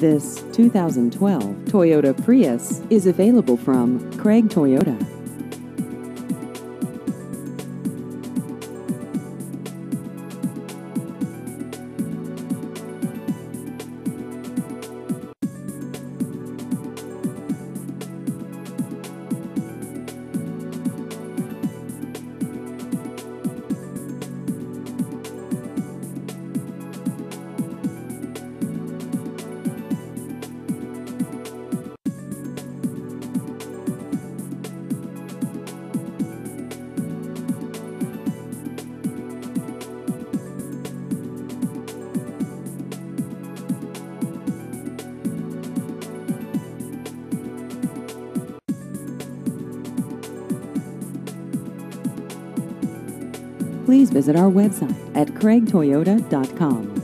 This 2012 Toyota Prius is available from Craig Toyota. Please visit our website at craigtoyota.com.